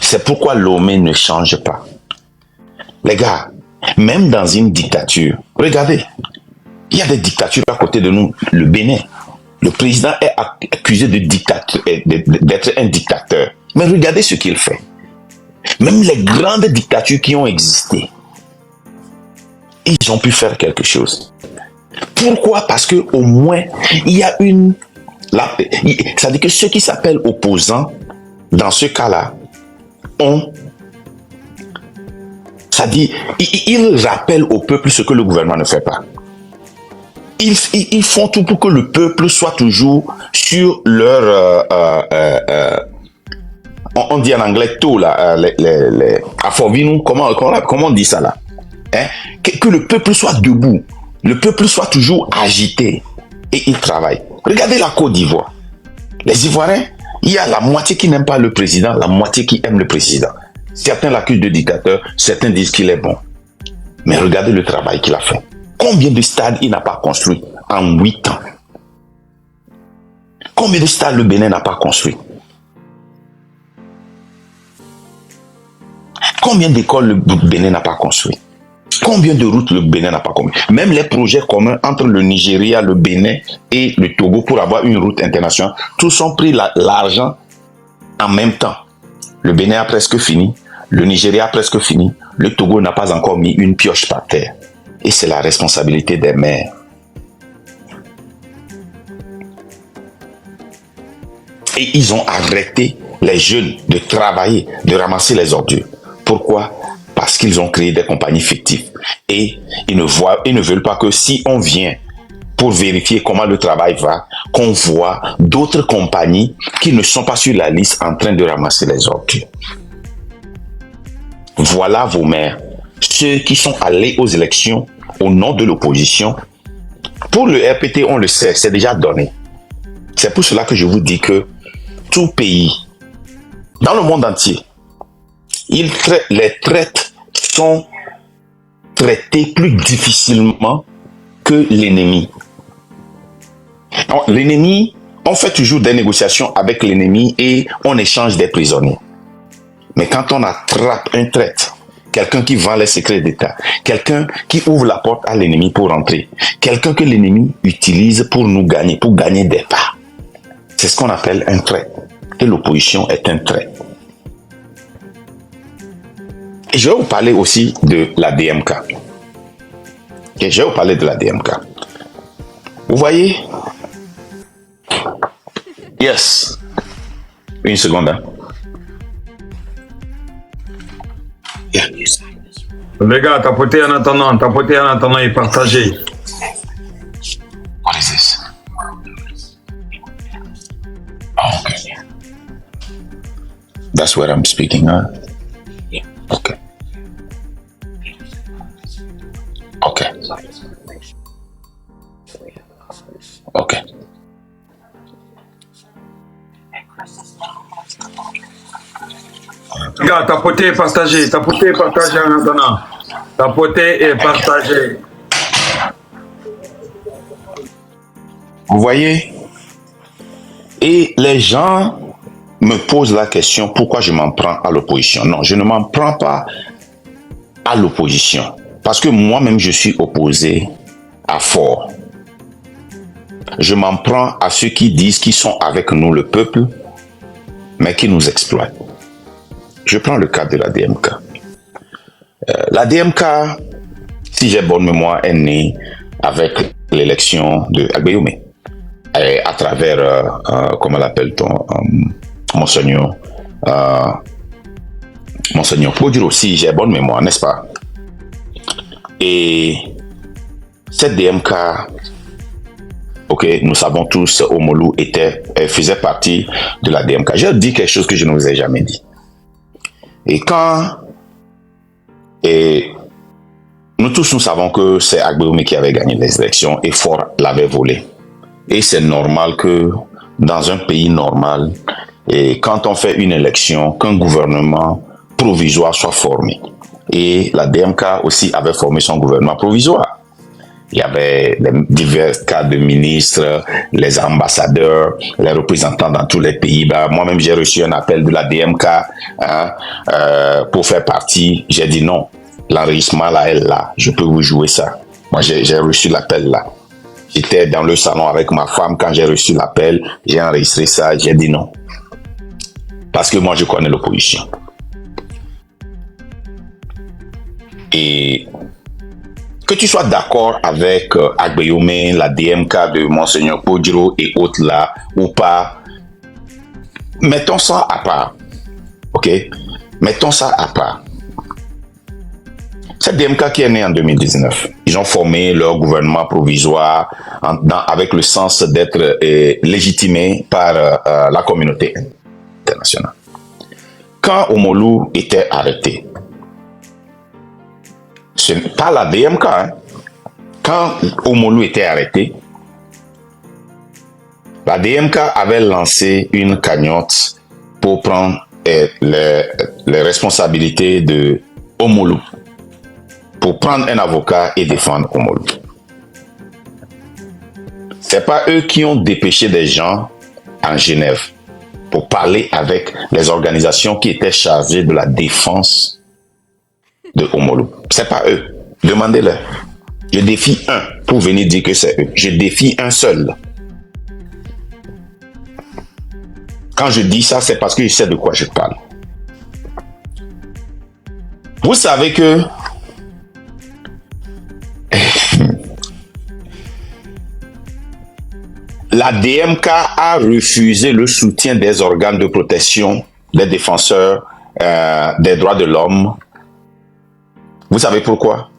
C'est pourquoi Lomé ne change pas. Les gars, même dans une dictature, regardez, il y a des dictatures à côté de nous, le Bénin. Le président est accusé d'être un dictateur. Mais regardez ce qu'il fait. Même les grandes dictatures qui ont existé, ils ont pu faire quelque chose. Pourquoi? Parce que au moins, il y a c'est-à-dire que ceux qui s'appellent opposants, dans ce cas-là, c'est-à-dire, ils rappellent au peuple ce que le gouvernement ne fait pas. Ils font tout pour que le peuple soit toujours sur leur... on dit en anglais tôt, là, comment on dit ça là, hein? Que le peuple soit debout, le peuple soit toujours agité et il travaille. Regardez la Côte d'Ivoire. Les Ivoiriens, il y a la moitié qui n'aime pas le président, la moitié qui aime le président. Certains l'accusent de dictateur, certains disent qu'il est bon. Mais regardez le travail qu'il a fait. Combien de stades il n'a pas construit en 8 ans? Combien de stades le Bénin n'a pas construit? Combien d'écoles le Bénin n'a pas construit? Combien de routes le Bénin n'a pas construit? Même les projets communs entre le Nigeria, le Bénin et le Togo pour avoir une route internationale, tous ont pris l'argent en même temps. Le Bénin a presque fini, le Nigeria a presque fini, le Togo n'a pas encore mis une pioche par terre. Et c'est la responsabilité des maires. Et ils ont arrêté les jeunes de travailler, de ramasser les ordures. Pourquoi? Parce qu'ils ont créé des compagnies fictives. Et ils ne veulent pas que si on vient pour vérifier comment le travail va, qu'on voit d'autres compagnies qui ne sont pas sur la liste en train de ramasser les ordures. Voilà vos maires. Ceux qui sont allés aux élections au nom de l'opposition. Pour le RPT, on le sait, c'est déjà donné. C'est pour cela que je vous dis que tout pays, dans le monde entier, les traites sont traitées plus difficilement que l'ennemi. L'ennemi, on fait toujours des négociations avec l'ennemi et on échange des prisonniers. Mais quand on attrape un traître, quelqu'un qui vend les secrets d'État, quelqu'un qui ouvre la porte à l'ennemi pour entrer, quelqu'un que l'ennemi utilise pour nous gagner, pour gagner des parts, c'est ce qu'on appelle un traître. Et l'opposition est un traître. Et je vais vous parler aussi de la DMK. Et je vais vous parler de la DMK. Vous voyez? Yes. Une seconde. Hein? Yeah. Les gars, tapotez en attendant et partagez. What is this? Oh, okay. That's what I'm speaking, huh? Yeah. Okay. Okay. Okay. Les gars, tapotez et partagez. Tapotez et partagez en attendant. Tapotez et partagez. Vous voyez? Et les gens me posent la question, pourquoi je m'en prends à l'opposition? Non, je ne m'en prends pas à l'opposition. Parce que moi-même, je suis opposé à Fort. Je m'en prends à ceux qui disent qu'ils sont avec nous, le peuple, mais qui nous exploitent. Je prends le cas de la DMK. La DMK, si j'ai bonne mémoire, est née avec l'élection de Agbeyoume. À travers, comment l'appelle-t-on, Monseigneur Poduro, si j'ai bonne mémoire, n'est-ce pas? Et cette DMK, ok, nous savons tous, Omolu faisait partie de la DMK. Je dis quelque chose que je ne vous ai jamais dit. Et nous tous, nous savons que c'est Agbeyoume qui avait gagné les élections et Fort l'avait volé. Et c'est normal que dans un pays normal, et quand on fait une élection, qu'un gouvernement provisoire soit formé. Et la DMK aussi avait formé son gouvernement provisoire. Il y avait les divers cas de ministres, les ambassadeurs, les représentants dans tous les pays. Bah, moi-même, j'ai reçu un appel de la DMK pour faire partie. J'ai dit non. L'enregistrement là est là. Je peux vous jouer ça. Moi, j'ai reçu l'appel là. J'étais dans le salon avec ma femme quand j'ai reçu l'appel. J'ai enregistré ça. J'ai dit non. Parce que moi, je connais l'opposition. Et que tu sois d'accord avec Agbeyome, la DMK de Monseigneur Podjiro et autres là, ou pas, mettons ça à part. Ok? Mettons ça à part. Cette DMK qui est née en 2019, ils ont formé leur gouvernement provisoire avec le sens d'être légitimé par la communauté internationale. Quand Omolu était arrêté, ce n'est pas la DMK, hein. Quand Omolu était arrêté, la DMK avait lancé une cagnotte pour prendre les responsabilités de Omolu, pour prendre un avocat et défendre Omolu. C'est pas eux qui ont dépêché des gens en Genève pour parler avec les organisations qui étaient chargées de la défense de Omolu. C'est pas eux. Demandez-leur. Je défie un pour venir dire que c'est eux. Je défie un seul. Quand je dis ça, c'est parce que je sais de quoi je parle. Vous savez que la DMK a refusé le soutien des organes de protection des défenseurs des droits de l'homme. Vous savez pourquoi?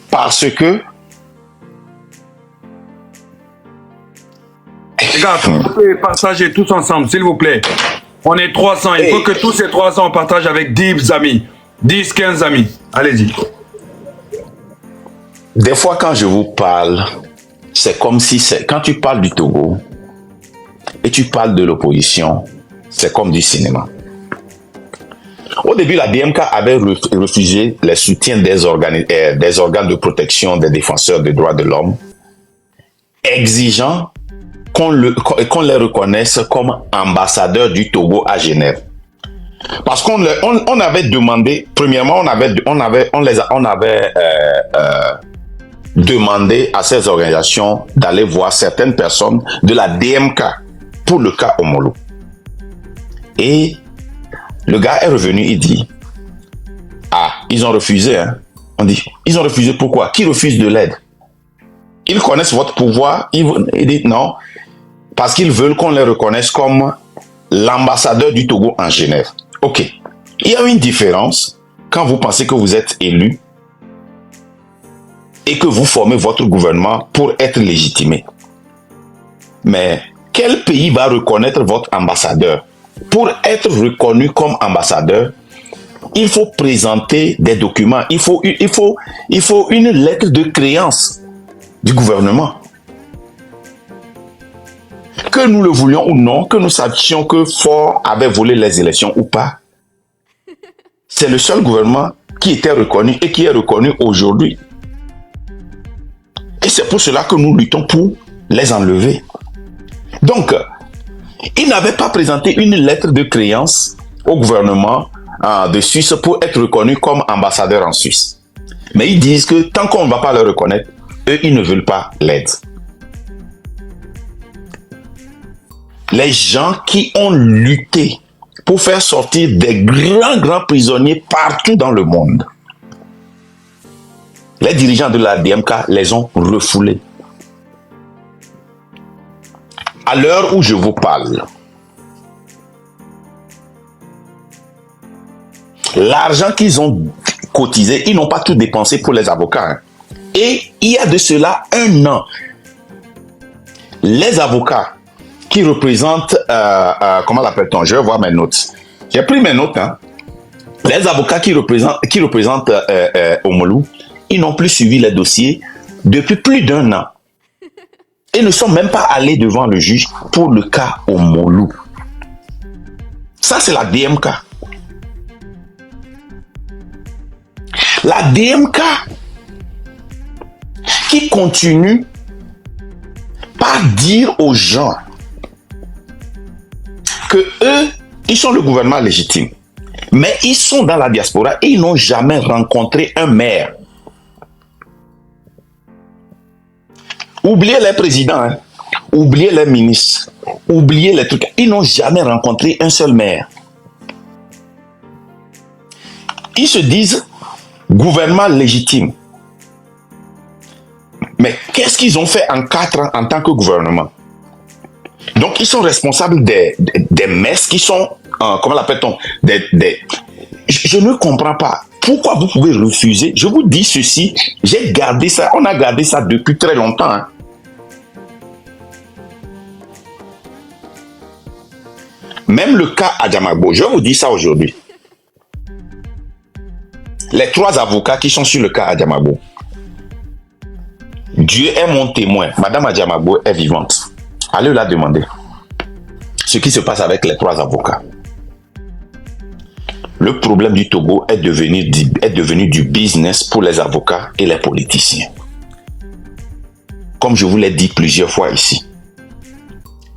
Parce que... Les gars, vous pouvez partager tous ensemble, s'il vous plaît. On est 300. Il faut que tous ces 300 partagent avec 10 amis. 10, 15 amis. Allez-y. Des fois, quand je vous parle, c'est comme si c'est... Quand tu parles du Togo et tu parles de l'opposition, c'est comme du cinéma. Au début, la DMK avait refusé les soutiens des organes de protection des défenseurs des droits de l'homme, exigeant qu'on les reconnaisse comme ambassadeurs du Togo à Genève. Parce qu'on avait demandé, premièrement, on avait demandé à ces organisations d'aller voir certaines personnes de la DMK pour le cas Omolu. Et le gars est revenu, il dit, ils ont refusé. Hein. On dit, ils ont refusé pourquoi? Qui refuse de l'aide? Ils connaissent votre pouvoir. Il dit non, parce qu'ils veulent qu'on les reconnaisse comme l'ambassadeur du Togo en Genève. Ok. Il y a une différence quand vous pensez que vous êtes élu et que vous formez votre gouvernement pour être légitimé. Mais quel pays va reconnaître votre ambassadeur? Pour être reconnu comme ambassadeur, il faut présenter des documents. Il faut une lettre de créance du gouvernement. Que nous le voulions ou non, que nous sachions que Faure avait volé les élections ou pas, c'est le seul gouvernement qui était reconnu et qui est reconnu aujourd'hui. Et c'est pour cela que nous luttons pour les enlever. Donc, ils n'avaient pas présenté une lettre de créance au gouvernement de Suisse pour être reconnus comme ambassadeurs en Suisse. Mais ils disent que tant qu'on ne va pas le reconnaître, eux, ils ne veulent pas l'aide. Les gens qui ont lutté pour faire sortir des grands prisonniers partout dans le monde, les dirigeants de la DMK les ont refoulés. À l'heure où je vous parle, l'argent qu'ils ont cotisé, ils n'ont pas tout dépensé pour les avocats. Hein. Et il y a de cela 1 an, les avocats qui représentent, comment l'appelle-t-on? Je vais voir mes notes. J'ai pris mes notes. Hein. Les avocats qui représentent Omolu, ils n'ont plus suivi les dossiers depuis plus d'1 an. Et ne sont même pas allés devant le juge pour le cas Omolu. Ça, c'est la DMK. La DMK qui continue par dire aux gens que eux, ils sont le gouvernement légitime. Mais ils sont dans la diaspora et ils n'ont jamais rencontré un maire. Oubliez les présidents, hein. Oubliez les ministres, oubliez les trucs. Ils n'ont jamais rencontré un seul maire. Ils se disent gouvernement légitime. Mais qu'est-ce qu'ils ont fait en 4 ans en tant que gouvernement? Donc, ils sont responsables des messes qui sont, comment l'appelle-t-on? Je ne comprends pas. Pourquoi vous pouvez refuser? Je vous dis ceci, j'ai gardé ça, on a gardé ça depuis très longtemps. Hein. Même le cas Adjamagbo, je vous dis ça aujourd'hui. Les 3 avocats qui sont sur le cas Adjamagbo. Dieu est mon témoin. Madame Adjamagbo est vivante. Allez la demander. Ce qui se passe avec les 3 avocats. Le problème du Togo est devenu du business pour les avocats et les politiciens. Comme je vous l'ai dit plusieurs fois ici,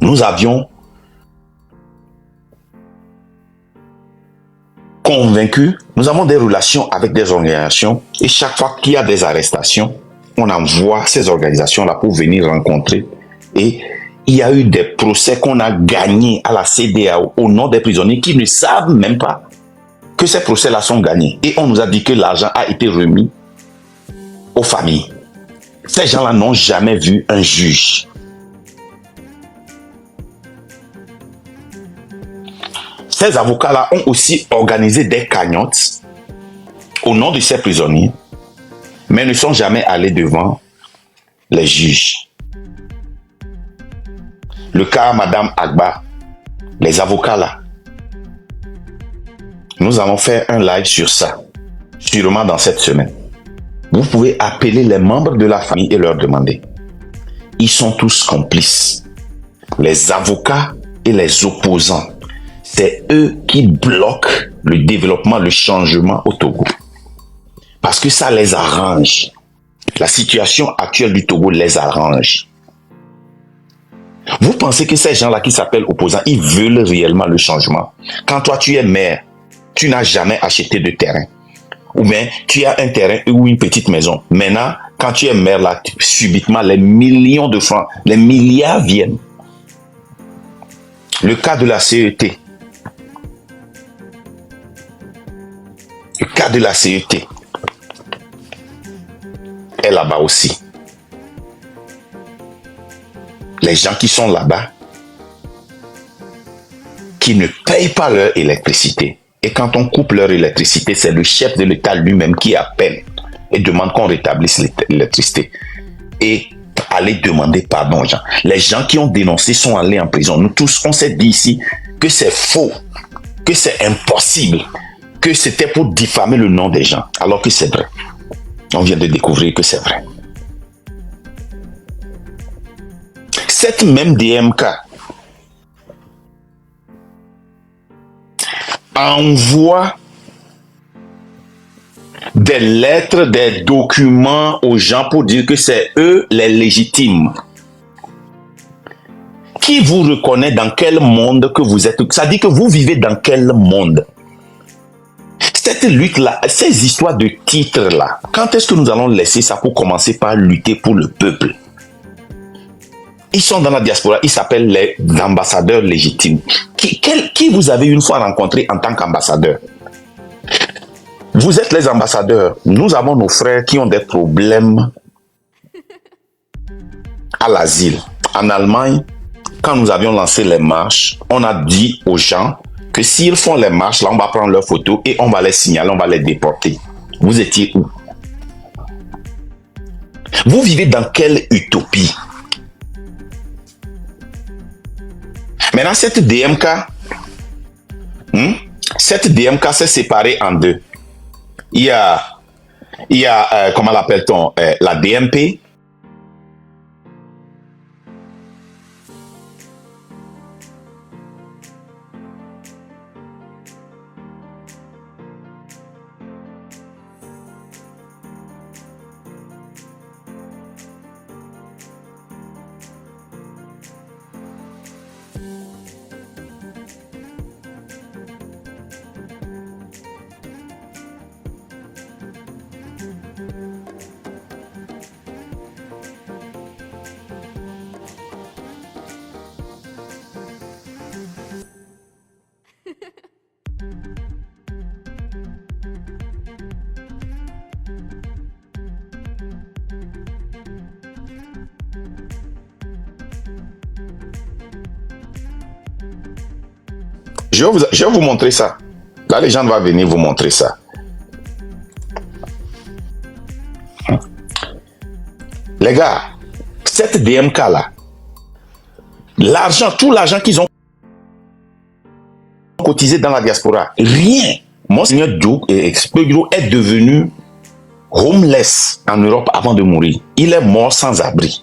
nous avions convaincu, nous avons des relations avec des organisations et chaque fois qu'il y a des arrestations, on envoie ces organisations-là pour venir rencontrer. Et il y a eu des procès qu'on a gagnés à la CEDEAO au nom des prisonniers qui ne savent même pas que ces procès-là sont gagnés. Et on nous a dit que l'argent a été remis aux familles. Ces gens-là n'ont jamais vu un juge. Ces avocats-là ont aussi organisé des cagnottes au nom de ces prisonniers, mais ne sont jamais allés devant les juges. Le cas Madame Agba, les avocats là, nous allons faire un live sur ça, sûrement dans cette semaine. Vous pouvez appeler les membres de la famille et leur demander. Ils sont tous complices. Les avocats et les opposants, c'est eux qui bloquent le développement, le changement au Togo. Parce que ça les arrange. La situation actuelle du Togo les arrange. Vous pensez que ces gens-là qui s'appellent opposants, ils veulent réellement le changement? Quand toi tu es maire, tu n'as jamais acheté de terrain. Ou bien tu as un terrain ou une petite maison. Maintenant, quand tu es maire, là, subitement, les millions de francs, les milliards viennent. Le cas de la CET. Le cas de la CET est là-bas aussi. Les gens qui sont là-bas, qui ne payent pas leur électricité. Et quand on coupe leur électricité, c'est le chef de l'État lui-même qui appelle et demande qu'on rétablisse l'électricité. Et aller demander pardon aux gens. Les gens qui ont dénoncé sont allés en prison. Nous tous, on s'est dit ici que c'est faux, que c'est impossible, que c'était pour diffamer le nom des gens, alors que c'est vrai. On vient de découvrir que c'est vrai. Cette même DMK envoie des lettres, des documents aux gens pour dire que c'est eux les légitimes. Qui vous reconnaît dans quel monde que vous êtes? Ça dit que vous vivez dans quel monde? Cette lutte-là, ces histoires de titres-là, quand est-ce que nous allons laisser ça pour commencer par lutter pour le peuple? Ils sont dans la diaspora, ils s'appellent les ambassadeurs légitimes. Qui vous avez une fois rencontré en tant qu'ambassadeur? Vous êtes les ambassadeurs. Nous avons nos frères qui ont des problèmes à l'asile. En Allemagne, quand nous avions lancé les marches, on a dit aux gens que s'ils font les marches, là, on va prendre leurs photos et on va les signaler, on va les déporter. Vous étiez où? Vous vivez dans quelle utopie? Maintenant, cette DMK s'est séparée en deux. Il y a comment l'appelle-t-on, la DMP. Je vais vous montrer ça. Là, les gens vont venir vous montrer ça. Les gars, cette DMK là, l'argent, tout l'argent qu'ils ont cotisé dans la diaspora, rien. Monseigneur Spegro est devenu homeless en Europe avant de mourir. Il est mort sans abri.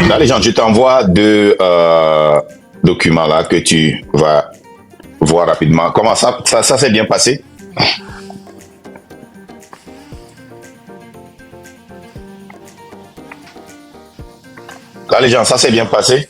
Là, les gens, je t'envoie deux documents là que tu vas voir rapidement. Comment ça s'est bien passé? Là, les gens, ça s'est bien passé.